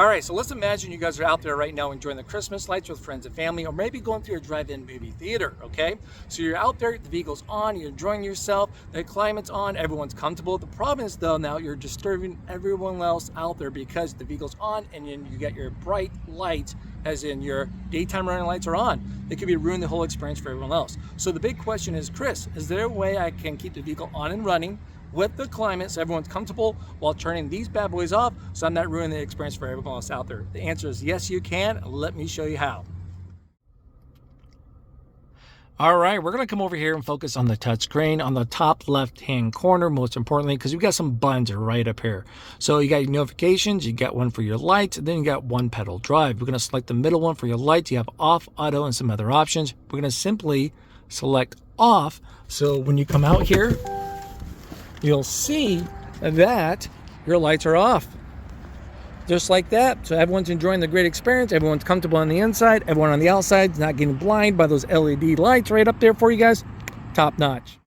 All right, so let's imagine you guys are out there right now enjoying the Christmas lights with friends and family, or maybe going through a drive-in movie theater, okay? So you're out there, the vehicle's on, you're enjoying yourself, the climate's on, everyone's comfortable. The problem is though, now you're disturbing everyone else out there because the vehicle's on and then you got your bright lights, as in your daytime running lights are on. It could be ruin the whole experience for everyone else. So the big question is, Chris, is there a way I can keep the vehicle on and running with the climate so everyone's comfortable while turning these bad boys off so I'm not ruining the experience for everyone else out there? The answer is yes, you can. Let me show you how. All right, we're gonna come over here and focus on the touchscreen on the top left-hand corner, most importantly, because we've got some buttons right up here. So you got your notifications, you got one for your lights, and then you got one pedal drive. We're gonna select the middle one for your lights. You have off, auto, and some other options. We're gonna simply select off. So when you come out here, you'll see that your lights are off. Just like that. So everyone's enjoying the great experience. Everyone's comfortable on the inside. Everyone on the outside is not getting blind by those LED lights right up there for you guys. Top notch.